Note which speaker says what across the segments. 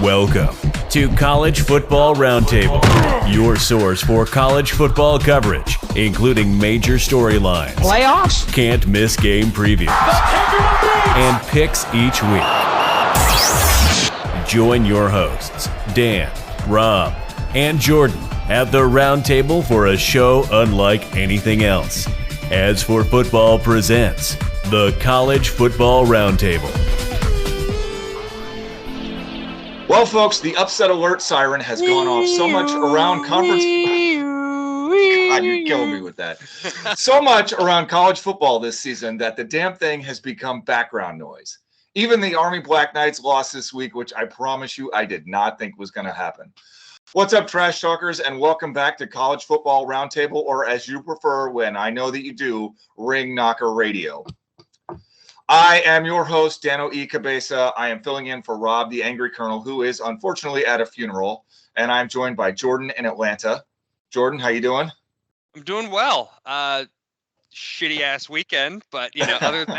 Speaker 1: Welcome to College Football Roundtable, your source for college football coverage, including major storylines,
Speaker 2: playoffs,
Speaker 1: can't miss game previews, and picks each week. Join your hosts, Dan, Rob, and Jordan at the Roundtable for a show unlike anything else. As for Football Presents, the College Football Roundtable.
Speaker 3: Well, folks, the upset alert siren has gone off so much around conference. God, you're killing me with that. So much around college football this season that the damn thing has become background noise. Even the Army Black Knights lost this week, which I promise you I did not think was going to happen. What's up, trash talkers, and welcome back to College Football Roundtable, or as you prefer, when I know that you do, Ring Knocker Radio. I am your host, Dano E. Cabeza. I am filling in for Rob, the Angry Colonel, who is unfortunately at a funeral, and I'm joined by Jordan in Atlanta. Jordan, how you doing?
Speaker 4: I'm doing well. Shitty-ass weekend, but, other than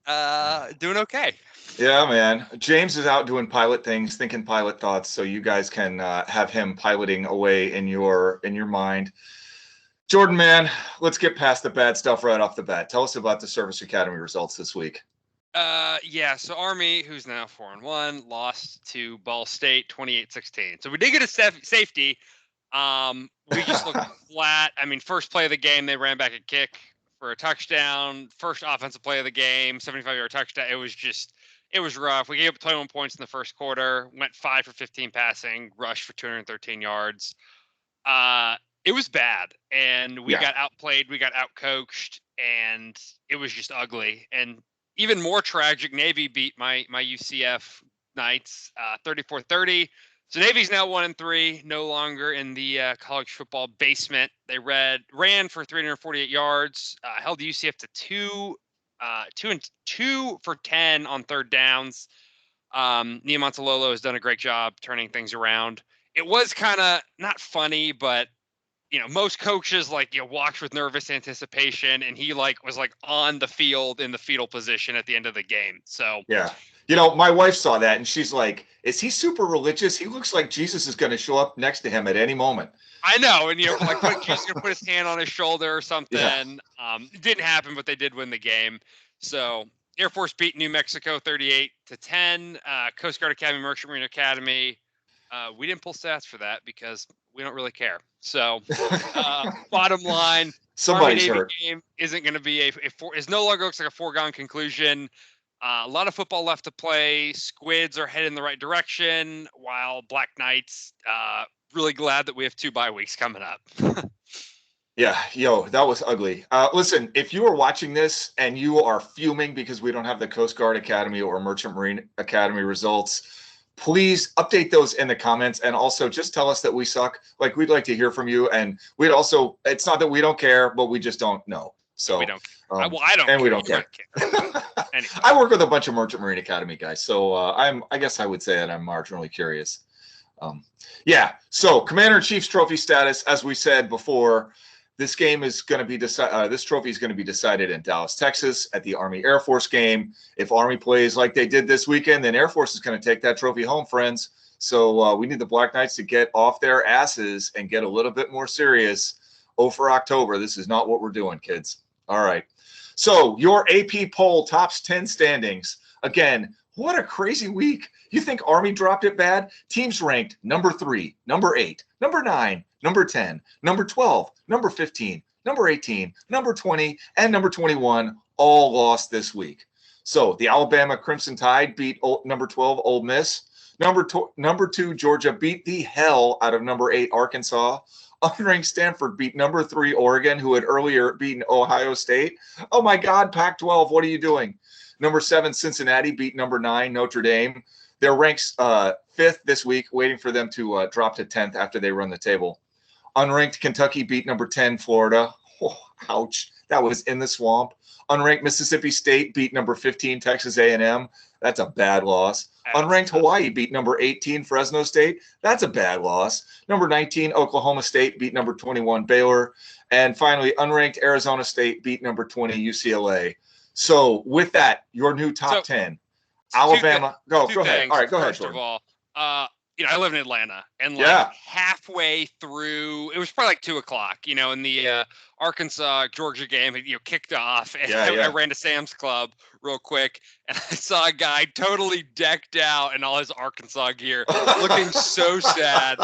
Speaker 4: that, doing okay.
Speaker 3: Yeah, man. James is out doing pilot things, thinking pilot thoughts, so you guys can have him piloting away in your mind. Jordan, man, let's get past the bad stuff right off the bat. Tell us about the Service Academy results this week.
Speaker 4: So Army, who's now 4-1, lost to Ball State 28-16. So we did get a safety. We just looked flat. I mean, first play of the game, they ran back a kick for a touchdown. First offensive play of the game, 75-yard touchdown. It was rough. We gave up 21 points in the first quarter, went 5 for 15 passing, rushed for 213 yards. It was bad, and we got outplayed, we got outcoached, and it was just ugly. And even more tragic, Navy beat my UCF Knights 34-30. So Navy's now 1-3, no longer in the college football basement. They ran for 348 yards, held UCF to 2 for 10 on third downs. Nia Montalolo has done a great job turning things around. It was kind of not funny, but most coaches watch with nervous anticipation, and he was on the field in the fetal position at the end of the game. So
Speaker 3: yeah, my wife saw that and she's like, "Is he super religious? He looks like Jesus is going to show up next to him at any moment." I
Speaker 4: know, and Jesus is going to put his hand on his shoulder or something. Yeah. It didn't happen, but they did win the game. So Air Force beat New Mexico 38-10. Coast Guard Academy, Merchant Marine Academy. We didn't pull stats for that because we don't really care. So, bottom line,
Speaker 3: somebody's hurt.
Speaker 4: Game isn't going to be is no longer looks like a foregone conclusion. A lot of football left to play. Squids are heading in the right direction, while Black Knights, really glad that we have 2 bye weeks coming up.
Speaker 3: Yeah, that was ugly. Listen, if you are watching this and you are fuming because we don't have the Coast Guard Academy or Merchant Marine Academy results, please update those in the comments, and also just tell us that we suck. We'd like to hear from you, and we'd also, it's not that we don't care, but we just don't know. So
Speaker 4: we don't care. I don't
Speaker 3: and
Speaker 4: care.
Speaker 3: We don't care.
Speaker 4: Anyway.
Speaker 3: I work with a bunch of Merchant Marine Academy guys, so I guess I would say that I'm marginally curious. So Commander-in-Chief's trophy status, as we said before, this game is going to be this trophy is going to be decided in Dallas, Texas, at the Army Air Force game. If Army plays like they did this weekend, then Air Force is going to take that trophy home, friends. So we need the Black Knights to get off their asses and get a little bit more serious. For October, this is not what we're doing, kids. All right. So your AP poll tops 10 standings. Again, what a crazy week. You think Army dropped it bad? Teams ranked number 3, number 8, number 9, number 10, number 12, number 15, number 18, number 20, and number 21 all lost this week. So the Alabama Crimson Tide beat number 12 Ole Miss. Number 2 Georgia beat the hell out of number 8 Arkansas. Unranked Stanford beat number 3 Oregon, who had earlier beaten Ohio State. Oh my God, Pac-12, what are you doing? Number 7 Cincinnati beat number 9 Notre Dame. They're ranked 5th this week, waiting for them to drop to 10th after they run the table. Unranked Kentucky beat number 10 Florida. Oh, ouch, that was in the swamp. Unranked Mississippi State beat number 15 Texas A&M. That's a bad loss. Unranked Hawaii beat number 18 Fresno State. That's a bad loss. Number 19 Oklahoma State beat number 21 Baylor. And finally, unranked Arizona State beat number 20 UCLA. So with that, your new top 10. Alabama. Go
Speaker 4: Two
Speaker 3: ahead.
Speaker 4: things.
Speaker 3: All right, go ahead,
Speaker 4: First of
Speaker 3: Jordan.
Speaker 4: all, I live in Atlanta, and
Speaker 3: Yeah.
Speaker 4: halfway through, it was probably like 2:00, and the Arkansas Georgia game, kicked off, and I ran to Sam's Club real quick, and I saw a guy totally decked out in all his Arkansas gear, looking so sad.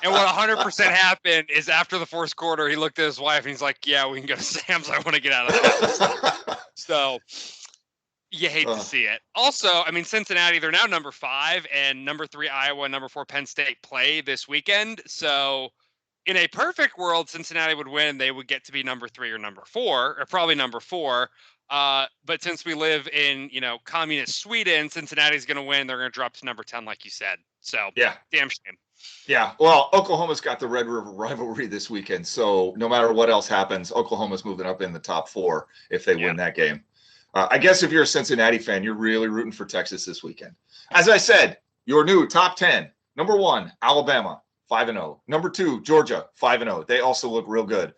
Speaker 4: And what 100% happened is after the fourth quarter, he looked at his wife and he's like, "Yeah, we can go to Sam's. I want to get out of this." So. You hate to see it. Also, Cincinnati, they're now number 5, and number 3 Iowa, number 4 Penn State play this weekend. So in a perfect world, Cincinnati would win. They would get to be number 3 or number 4, or probably number 4. But since we live in, communist Sweden, Cincinnati's going to win. They're going to drop to number 10, like you said. So
Speaker 3: yeah,
Speaker 4: damn shame.
Speaker 3: Yeah, well, Oklahoma's got the Red River rivalry this weekend. So no matter what else happens, Oklahoma's moving up in the top 4 if they win that game. I guess if you're a Cincinnati fan, you're really rooting for Texas this weekend. As I said, your new top 10. Number 1, Alabama, 5-0. Number 2, Georgia, 5-0. They also look real good.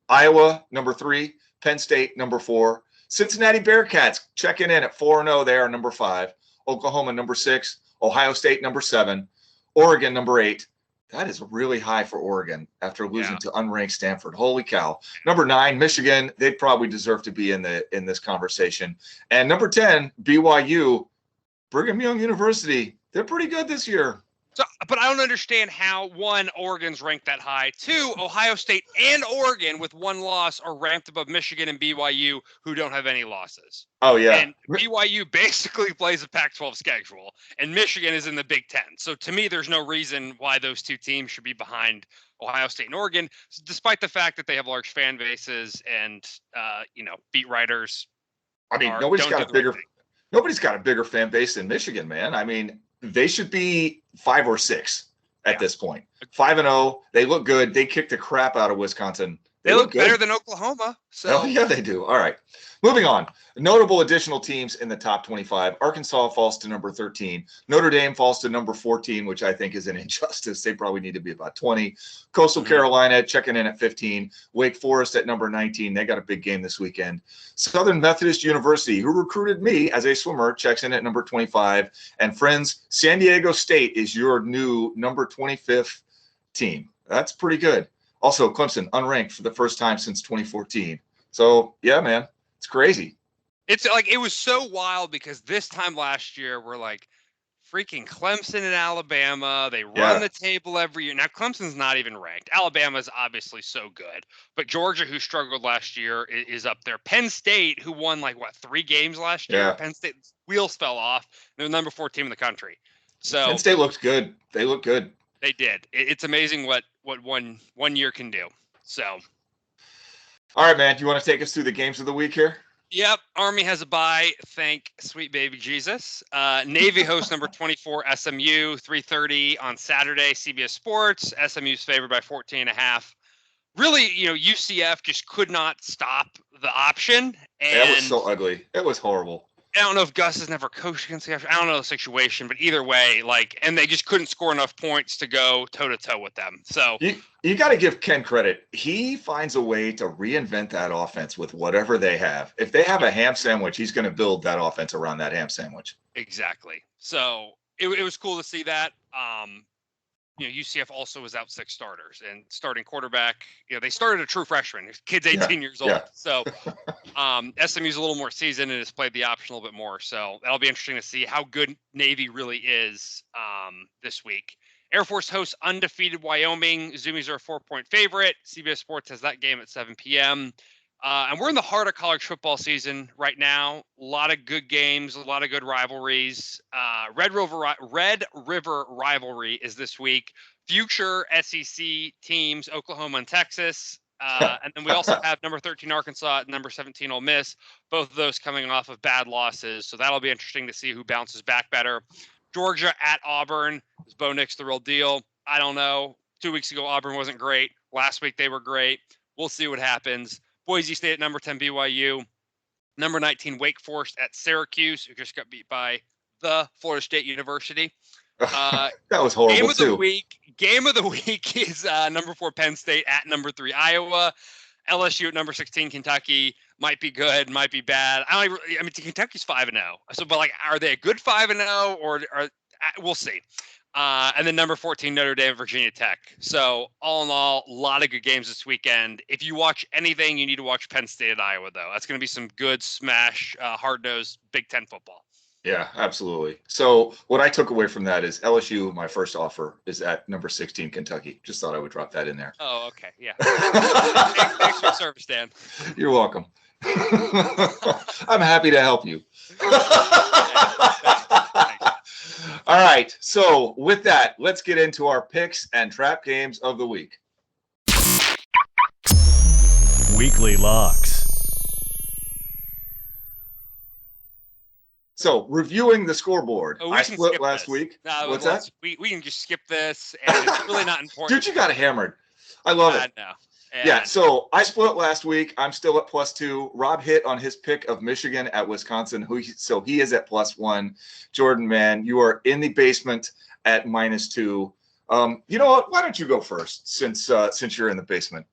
Speaker 3: Iowa, number 3. Penn State, number 4. Cincinnati Bearcats checking in at 4-0. They are number 5. Oklahoma, number 6. Ohio State, number 7. Oregon, number 8. That is really high for Oregon after losing to unranked Stanford. Holy cow. Number 9, Michigan. They'd probably deserve to be in this conversation. And number 10, BYU, Brigham Young University. They're pretty good this year.
Speaker 4: So, but I don't understand how, 1, Oregon's ranked that high. 2, Ohio State and Oregon with 1 loss are ranked above Michigan and BYU, who don't have any losses.
Speaker 3: Oh, yeah.
Speaker 4: And BYU basically plays a Pac-12 schedule, and Michigan is in the Big Ten. So to me, there's no reason why those 2 teams should be behind Ohio State and Oregon, despite the fact that they have large fan bases and, beat writers.
Speaker 3: Nobody's got a bigger fan base than Michigan, man. They should be 5 or 6 at this point. 5-0. They look good. They kicked the crap out of Wisconsin.
Speaker 4: They look better than Oklahoma. So.
Speaker 3: Oh, yeah, they do. All right. Moving on. Notable additional teams in the top 25. Arkansas falls to number 13. Notre Dame falls to number 14, which I think is an injustice. They probably need to be about 20. Coastal Carolina checking in at 15. Wake Forest at number 19. They got a big game this weekend. Southern Methodist University, who recruited me as a swimmer, checks in at number 25. And friends, San Diego State is your new number 25th team. That's pretty good. Also, Clemson, unranked for the first time since 2014. So, yeah, man, it's crazy.
Speaker 4: It's like, it was so wild because this time last year, we're like, freaking Clemson and Alabama. They run the table every year. Now, Clemson's not even ranked. Alabama's obviously so good. But Georgia, who struggled last year, is up there. Penn State, who won 3 games last year. Penn State's wheels fell off. They're the number 4 team in the country. So
Speaker 3: Penn State looks good. They look good.
Speaker 4: They did. It's amazing what one year can do. So,
Speaker 3: all right, man. Do you want to take us through the games of the week here?
Speaker 4: Yep. Army has a bye. Thank sweet baby Jesus. Navy hosts number 24 SMU, 3:30 on Saturday. CBS Sports. SMU's favored by 14.5. Really, UCF just could not stop the option. And
Speaker 3: that was so ugly. It was horrible.
Speaker 4: I don't know if Gus has never coached against the I don't know the situation, but either way, and they just couldn't score enough points to go toe-to-toe with them. So
Speaker 3: you got to give Ken credit. He finds a way to reinvent that offense with whatever they have. If they have a ham sandwich, he's going to build that offense around that ham sandwich.
Speaker 4: Exactly. So it was cool to see that. UCF also was out 6 starters, and starting quarterback, they started a true freshman. His kid's 18 years old. So SMU's a little more seasoned and has played the option a little bit more. So that'll be interesting to see how good Navy really is this week. Air Force hosts undefeated Wyoming. Zoomies are a 4-point favorite. CBS Sports has that game at 7 p.m. And we're in the heart of college football season right now. A lot of good games, a lot of good rivalries. Red River rivalry is this week. Future SEC teams, Oklahoma and Texas. And then we also have number 13 Arkansas and number 17 Ole Miss. Both of those coming off of bad losses. So that'll be interesting to see who bounces back better. Georgia at Auburn. Is Bo Nix the real deal? I don't know. 2 weeks ago, Auburn wasn't great. Last week, they were great. We'll see what happens. Boise State at number 10 BYU, number 19 Wake Forest at Syracuse, who just got beat by the Florida State University.
Speaker 3: That was horrible
Speaker 4: Game of the week is number 4 Penn State at number 3 Iowa, LSU at number 16, Kentucky might be good, might be bad. I mean, Kentucky's 5-0. So, but like, are they a good 5-0 or we'll see. And then number 14, Notre Dame, Virginia Tech. So all in all, a lot of good games this weekend. If you watch anything, you need to watch Penn State at Iowa, though. That's going to be some good smash, hard-nosed Big Ten football.
Speaker 3: Yeah, absolutely. So what I took away from that is LSU, my first offer, is at number 16, Kentucky. Just thought I would drop that in there.
Speaker 4: Oh, okay. Yeah. Thanks for the service, Dan.
Speaker 3: You're welcome. I'm happy to help you. All right. So with that, let's get into our picks and trap games of the week.
Speaker 1: Weekly locks.
Speaker 3: So reviewing the scoreboard,
Speaker 4: Oh,
Speaker 3: I split last week.
Speaker 4: No,
Speaker 3: What's that?
Speaker 4: We can just skip this, and it's really not important.
Speaker 3: Dude, you got hammered. I love it.
Speaker 4: No.
Speaker 3: Yeah, so I split last week. I'm still at +2. Rob hit on his pick of Michigan at Wisconsin, so he is at +1. Jordan, man, you are in the basement at -2. You know what? Why don't you go first since you're in the basement?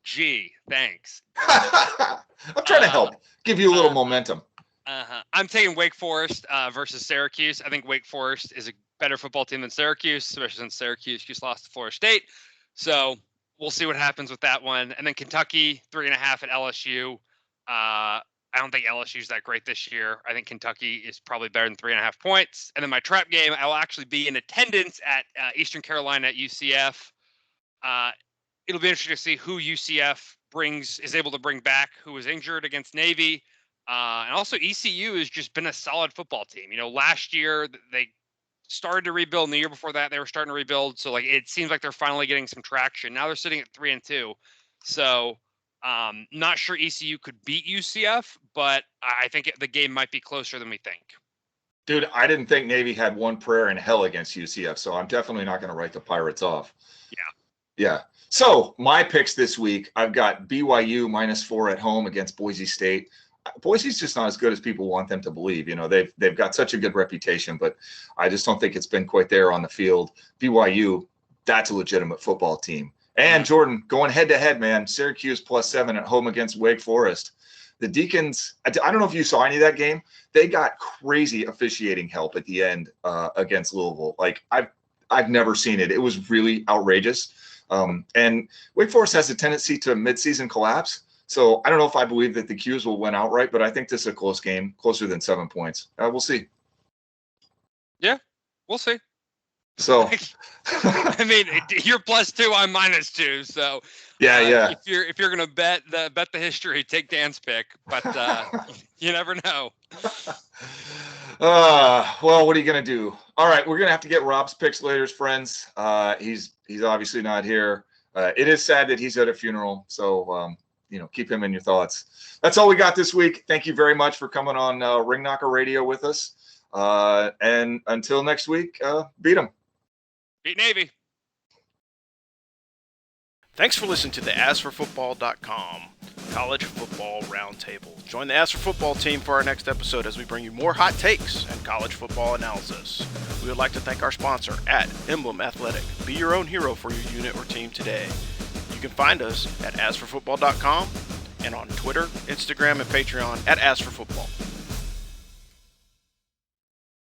Speaker 4: Gee, thanks.
Speaker 3: I'm trying to help, give you a little momentum.
Speaker 4: I'm taking Wake Forest versus Syracuse. I think Wake Forest is a better football team than Syracuse, especially since Syracuse just lost to Florida State. So we'll see what happens with that one. And then Kentucky, 3.5 at LSU. I don't think LSU is that great this year. I think Kentucky is probably better than 3.5 points. And then my trap game, I will actually be in attendance at Eastern Carolina at UCF. It'll be interesting to see who UCF is able to bring back, who was injured against Navy. And also ECU has just been a solid football team. You know, last year they started to rebuild, and the year before that they were starting to rebuild. So like it seems like they're finally getting some traction. Now they're sitting at 3-2. So not sure ECU could beat UCF, but I think the game might be closer than we think.
Speaker 3: Dude, I didn't think Navy had one prayer in hell against UCF, so I'm definitely not going to write the Pirates off. Yeah. So my picks this week, I've got BYU -4 at home against Boise State. Boise's just not as good as people want them to believe. You know, they've got such a good reputation, but I just don't think it's been quite there on the field. BYU, that's a legitimate football team. And Jordan, going head to head, man, Syracuse +7 at home against Wake Forest. The Deacons, I don't know if you saw any of that game. They got crazy officiating help at the end against Louisville. Like I've never seen it. It was really outrageous. And Wake Forest has a tendency to midseason collapse. So I don't know if I believe that the Qs will win outright, but I think this is a close game, closer than 7 points. We'll see.
Speaker 4: Yeah, we'll see.
Speaker 3: So,
Speaker 4: I mean, you're +2, I'm -2. So
Speaker 3: yeah.
Speaker 4: If you're gonna bet the history, take Dan's pick, but you never know.
Speaker 3: Well, what are you gonna do? All right, we're gonna have to get Rob's picks later, friends. He's obviously not here. It is sad that he's at a funeral. So. Keep him in your thoughts. That's all we got this week. Thank you very much for coming on Ring Knocker Radio with us. And until next week, beat them.
Speaker 4: Beat Navy.
Speaker 2: Thanks for listening to the AsForFootball.com College Football Roundtable. Join the As for Football team for our next episode as we bring you more hot takes and college football analysis. We would like to thank our sponsor at Emblem Athletic. Be your own hero for your unit or team today. You can find us at AsForFootball.com and on Twitter, Instagram, and Patreon at AsForFootball.